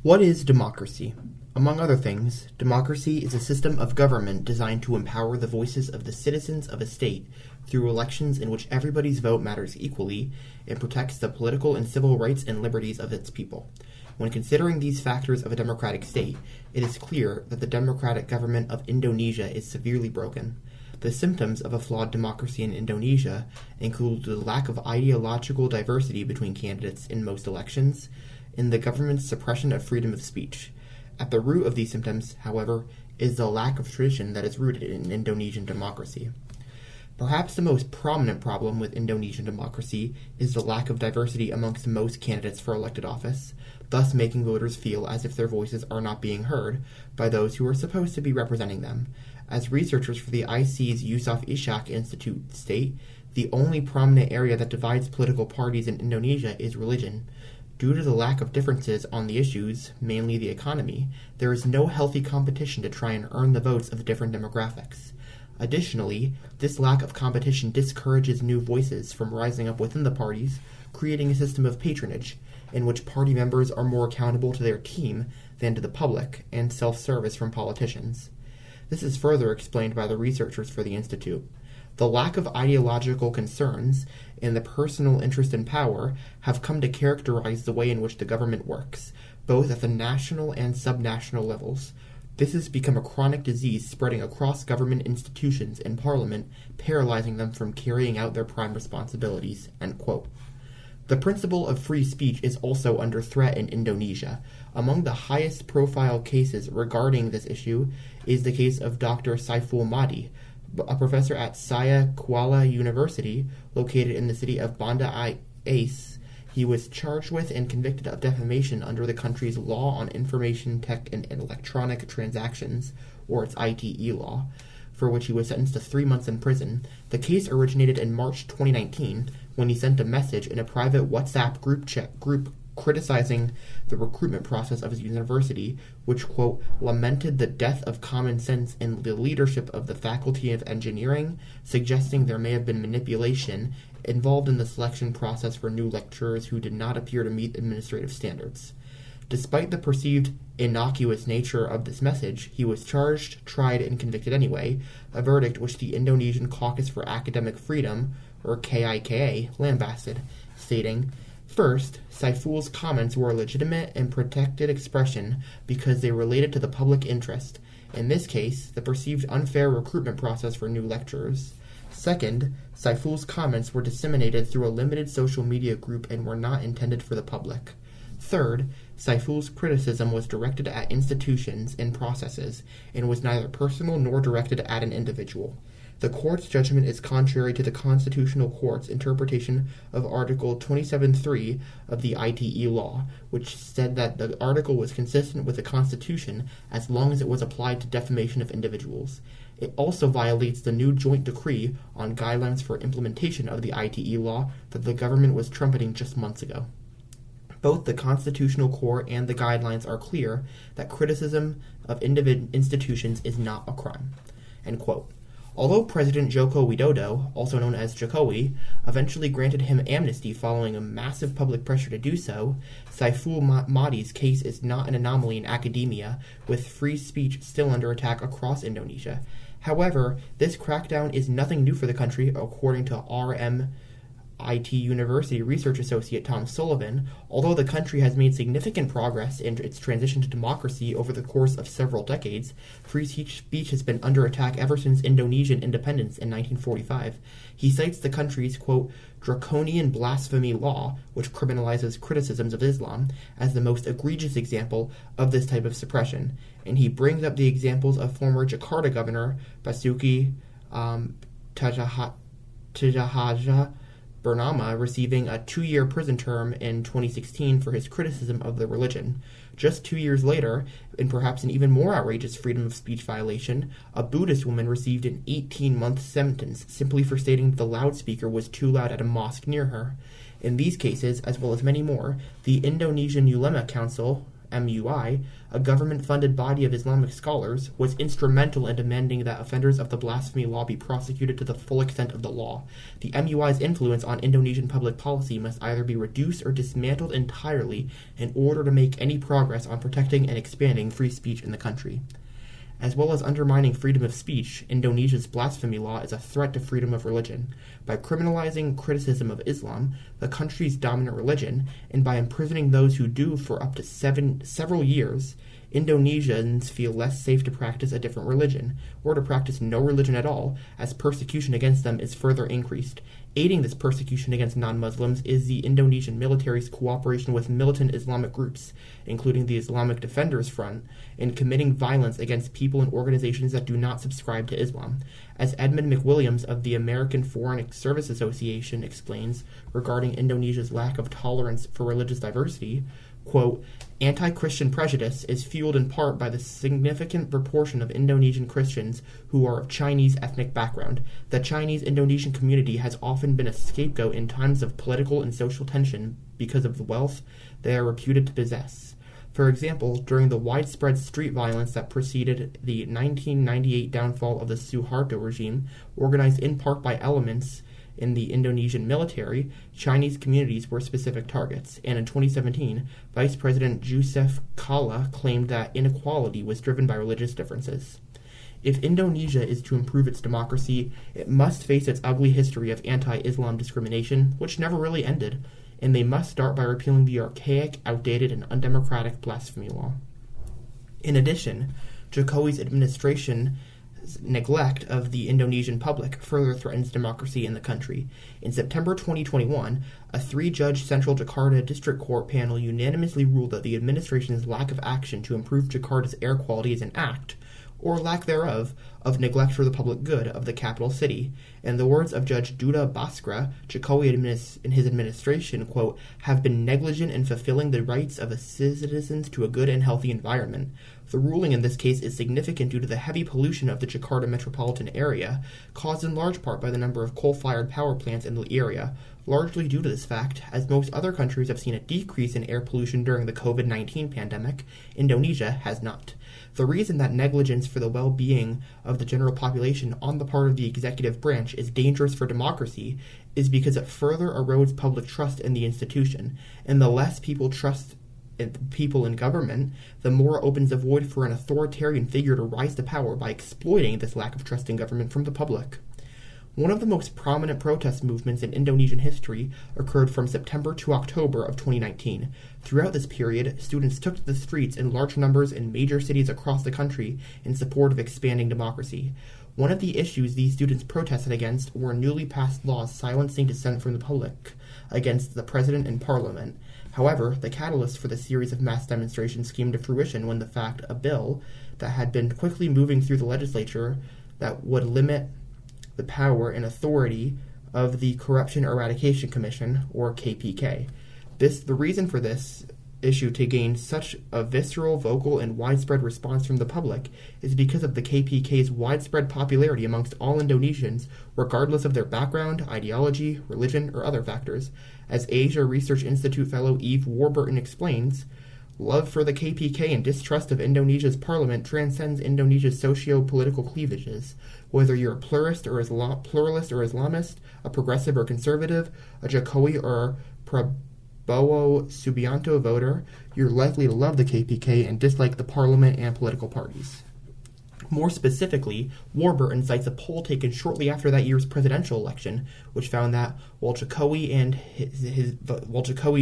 What is democracy? Among other things, democracy is a system of government designed to empower the voices of the citizens of a state through elections in which everybody's vote matters equally and protects the political and civil rights and liberties of its people. When considering these factors of a democratic state, it is clear that the democratic government of Indonesia is severely broken. The symptoms of a flawed democracy in Indonesia include the lack of ideological diversity between candidates in most elections, and the government's suppression of freedom of speech. At the root of these symptoms, however, is the lack of tradition that is rooted in Indonesian democracy. Perhaps the most prominent problem with Indonesian democracy is the lack of diversity amongst most candidates for elected office, thus making voters feel as if their voices are not being heard by those who are supposed to be representing them. As researchers for the IC's Yusof Ishak Institute state, the only prominent area that divides political parties in Indonesia is religion. Due to the lack of differences on the issues, mainly the economy, there is no healthy competition to try and earn the votes of different demographics. Additionally, this lack of competition discourages new voices from rising up within the parties, creating a system of patronage, in which party members are more accountable to their team than to the public, and self-service from politicians. This is further explained by the researchers for the Institute. The lack of ideological concerns and the personal interest in power have come to characterize the way in which the government works, both at the national and subnational levels. This has become a chronic disease spreading across government institutions and parliament, paralyzing them from carrying out their prime responsibilities." End quote. The principle of free speech is also under threat in Indonesia. Among the highest profile cases regarding this issue is the case of Dr. Saiful Mahdi, a professor at Saya Kuala University, located in the city of Banda Aceh. He was charged with and convicted of defamation under the country's Law on Information Tech and Electronic Transactions, or its ITE law, for which he was sentenced to 3 months in prison. The case originated in March 2019 when he sent a message in a private WhatsApp group criticizing the recruitment process of his university, which, quote, lamented the death of common sense in the leadership of the Faculty of Engineering, suggesting there may have been manipulation involved in the selection process for new lecturers who did not appear to meet administrative standards. Despite the perceived innocuous nature of this message, he was charged, tried, and convicted anyway, a verdict which the Indonesian Caucus for Academic Freedom, or KIKA, lambasted, stating, "First, Saiful's comments were legitimate and protected expression because they related to the public interest, in this case, the perceived unfair recruitment process for new lecturers. Second, Saiful's comments were disseminated through a limited social media group and were not intended for the public. Third, Saiful's criticism was directed at institutions and processes and was neither personal nor directed at an individual. The court's judgment is contrary to the Constitutional Court's interpretation of Article 27.3 of the ITE law, which said that the article was consistent with the Constitution as long as it was applied to defamation of individuals. It also violates the new joint decree on guidelines for implementation of the ITE law that the government was trumpeting just months ago. Both the Constitutional Court and the guidelines are clear that criticism of institutions is not a crime." End quote. Although President Joko Widodo, also known as Jokowi, eventually granted him amnesty following a massive public pressure to do so, Saiful Mahdi's case is not an anomaly in academia, with free speech still under attack across Indonesia. However, this crackdown is nothing new for the country, according to RMIT University research associate Tom Sullivan. Although the country has made significant progress in its transition to democracy over the course of several decades, free speech has been under attack ever since Indonesian independence in 1945. He cites the country's, quote, draconian blasphemy law, which criminalizes criticisms of Islam, as the most egregious example of this type of suppression. And he brings up the examples of former Jakarta governor Basuki Tjahaja Bernama receiving a 2-year prison term in 2016 for his criticism of the religion. Just 2 years later, in perhaps an even more outrageous freedom of speech violation, a Buddhist woman received an 18-month sentence simply for stating that the loudspeaker was too loud at a mosque near her. In these cases, as well as many more, the Indonesian Ulema Council, MUI, a government-funded body of Islamic scholars, was instrumental in demanding that offenders of the blasphemy law be prosecuted to the full extent of the law. The MUI's influence on Indonesian public policy must either be reduced or dismantled entirely in order to make any progress on protecting and expanding free speech in the country. As well as undermining freedom of speech, Indonesia's blasphemy law is a threat to freedom of religion. By criminalizing criticism of Islam, the country's dominant religion, and by imprisoning those who do for up to several years, Indonesians feel less safe to practice a different religion, or to practice no religion at all, as persecution against them is further increased. Aiding this persecution against non-Muslims is the Indonesian military's cooperation with militant Islamic groups, including the Islamic Defenders Front, in committing violence against people and organizations that do not subscribe to Islam. As Edmund McWilliams of the American Foreign Service Association explains regarding Indonesia's lack of tolerance for religious diversity, quote, anti-Christian prejudice is fueled in part by the significant proportion of Indonesian Christians who are of Chinese ethnic background. The Chinese Indonesian community has often been a scapegoat in times of political and social tension because of the wealth they are reputed to possess. For example, during the widespread street violence that preceded the 1998 downfall of the Suharto regime, organized in part by elements in the Indonesian military, Chinese communities were specific targets, and in 2017, Vice President Yusuf Kala claimed that inequality was driven by religious differences. If Indonesia is to improve its democracy, it must face its ugly history of anti-Islam discrimination, which never really ended, and they must start by repealing the archaic, outdated, and undemocratic blasphemy law. In addition, Jokowi's administration neglect of the Indonesian public further threatens democracy in the country. In September 2021, a three-judge Central Jakarta District Court panel unanimously ruled that the administration's lack of action to improve Jakarta's air quality is an act, or lack thereof, of neglect for the public good of the capital city. In the words of Judge Duda Baskra, Jokowi and his administration, quote, have been negligent in fulfilling the rights of citizens to a good and healthy environment. The ruling in this case is significant due to the heavy pollution of the Jakarta metropolitan area, caused in large part by the number of coal-fired power plants in the area. Largely due to this fact, as most other countries have seen a decrease in air pollution during the COVID-19 pandemic, Indonesia has not. The reason that negligence for the well-being of the general population on the part of the executive branch is dangerous for democracy is because it further erodes public trust in the institution, and the less people trust people in government, the more it opens the void for an authoritarian figure to rise to power by exploiting this lack of trust in government from the public. One of the most prominent protest movements in Indonesian history occurred from September to October of 2019. Throughout this period, students took to the streets in large numbers in major cities across the country in support of expanding democracy. One of the issues these students protested against were newly passed laws silencing dissent from the public against the president and parliament. However, the catalyst for the series of mass demonstrations came to fruition when a bill that had been quickly moving through the legislature that would limit the power and authority of the Corruption Eradication Commission, or KPK. The reason for this issue to gain such a visceral, vocal, and widespread response from the public is because of the KPK's widespread popularity amongst all Indonesians, regardless of their background, ideology, religion, or other factors. As Asia Research Institute fellow Eve Warburton explains, love for the KPK and distrust of Indonesia's parliament transcends Indonesia's socio-political cleavages. Whether you're a pluralist or Islamist, a progressive or conservative, a Jokowi or Prabowo Subianto voter, you're likely to love the KPK and dislike the parliament and political parties. More specifically, Warburton cites a poll taken shortly after that year's presidential election, which found that while Jokowi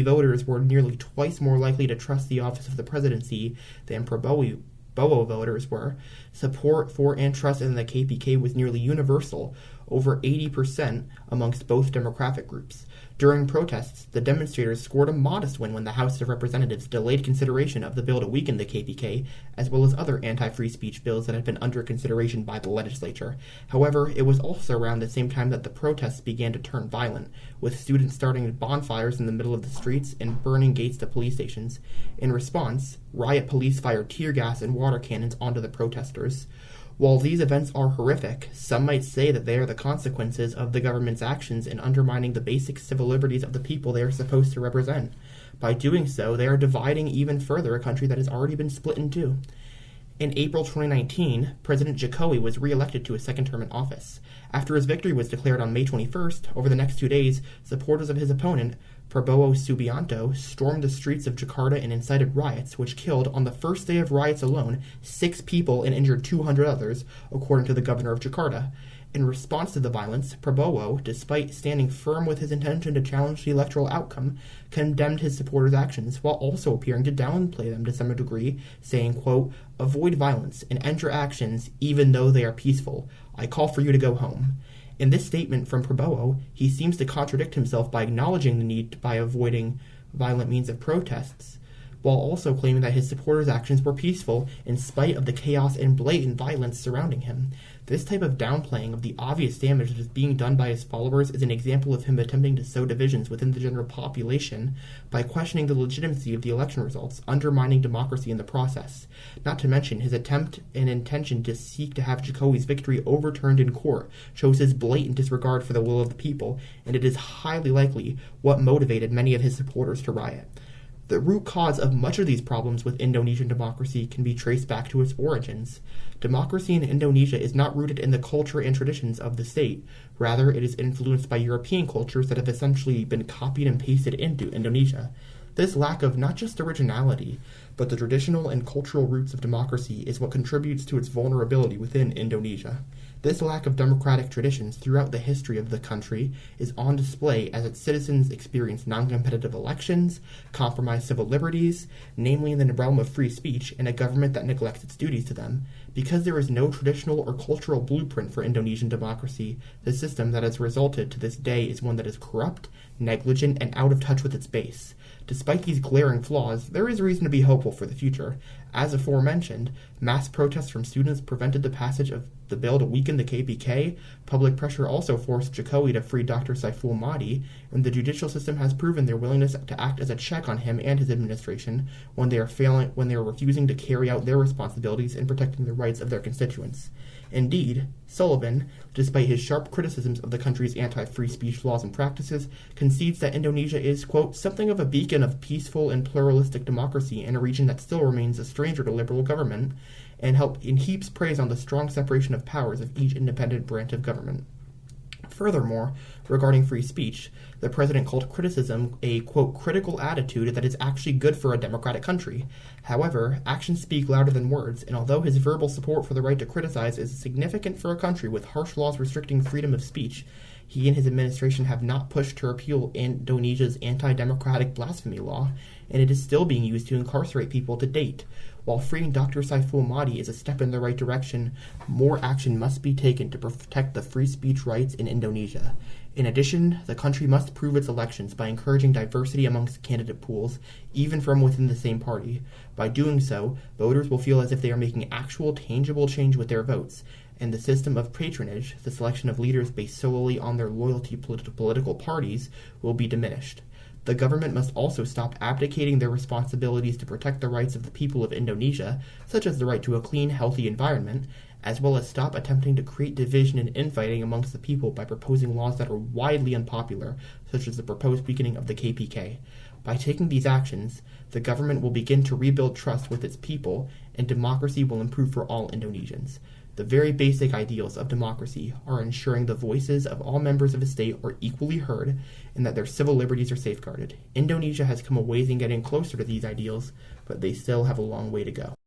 voters were nearly twice more likely to trust the office of the presidency than Prabowo voters were, support for and trust in the KPK was nearly universal, over 80% amongst both demographic groups. During protests, the demonstrators scored a modest win when the House of Representatives delayed consideration of the bill to weaken the KPK, as well as other anti-free speech bills that had been under consideration by the legislature. However, it was also around the same time that the protests began to turn violent, with students starting bonfires in the middle of the streets and burning gates to police stations. In response, riot police fired tear gas and water cannons onto the protesters. While these events are horrific, some might say that they are the consequences of the government's actions in undermining the basic civil liberties of the people they are supposed to represent. By doing so, they are dividing even further a country that has already been split in two. In April 2019, President Jokowi was re-elected to a second term in office. After his victory was declared on May 21st, over the next 2 days, supporters of his opponent, Prabowo Subianto, stormed the streets of Jakarta and incited riots, which killed, on the first day of riots alone, 6 people and injured 200 others, according to the governor of Jakarta. In response to the violence, Prabowo, despite standing firm with his intention to challenge the electoral outcome, condemned his supporters' actions while also appearing to downplay them to some degree, saying, quote, "Avoid violence and end your actions even though they are peaceful. I call for you to go home." In this statement from Prabowo, he seems to contradict himself by acknowledging the need by avoiding violent means of protests, while also claiming that his supporters' actions were peaceful in spite of the chaos and blatant violence surrounding him. This type of downplaying of the obvious damage that is being done by his followers is an example of him attempting to sow divisions within the general population by questioning the legitimacy of the election results, undermining democracy in the process. Not to mention, his attempt and intention to seek to have Jokowi's victory overturned in court shows his blatant disregard for the will of the people, and it is highly likely what motivated many of his supporters to riot. The root cause of much of these problems with Indonesian democracy can be traced back to its origins. Democracy in Indonesia is not rooted in the culture and traditions of the state. Rather, it is influenced by European cultures that have essentially been copied and pasted into Indonesia. This lack of not just originality, but the traditional and cultural roots of democracy is what contributes to its vulnerability within Indonesia. This lack of democratic traditions throughout the history of the country is on display as its citizens experience non-competitive elections, compromised civil liberties, namely in the realm of free speech, and a government that neglects its duties to them. Because there is no traditional or cultural blueprint for Indonesian democracy, the system that has resulted to this day is one that is corrupt, negligent, and out of touch with its base. Despite these glaring flaws, there is reason to be hopeful for the future. As aforementioned, mass protests from students prevented the passage of the bill to weaken the KPK, public pressure also forced Jokowi to free Dr. Saiful Mahdi, and the judicial system has proven their willingness to act as a check on him and his administration when they are refusing to carry out their responsibilities in protecting the rights of their constituents. Indeed, Sullivan, despite his sharp criticisms of the country's anti-free speech laws and practices, concedes that Indonesia is, quote, something of a beacon of peaceful and pluralistic democracy in a region that still remains a stranger to liberal government, and heaps praise on the strong separation of powers of each independent branch of government. Furthermore, regarding free speech, the president called criticism a, quote, critical attitude that is actually good for a democratic country. However, actions speak louder than words, and although his verbal support for the right to criticize is significant for a country with harsh laws restricting freedom of speech, he and his administration have not pushed to repeal Indonesia's anti-democratic blasphemy law, and it is still being used to incarcerate people to date. While freeing Dr. Saiful Mahdi is a step in the right direction, more action must be taken to protect the free speech rights in Indonesia. In addition, the country must prove its elections by encouraging diversity amongst candidate pools, even from within the same party. By doing so, voters will feel as if they are making actual, tangible change with their votes, and the system of patronage, the selection of leaders based solely on their loyalty to political parties, will be diminished. The government must also stop abdicating their responsibilities to protect the rights of the people of Indonesia, such as the right to a clean, healthy environment, as well as stop attempting to create division and infighting amongst the people by proposing laws that are widely unpopular, such as the proposed weakening of the KPK. By taking these actions, the government will begin to rebuild trust with its people, and democracy will improve for all Indonesians. The very basic ideals of democracy are ensuring the voices of all members of a state are equally heard and that their civil liberties are safeguarded. Indonesia has come a ways in getting closer to these ideals, but they still have a long way to go.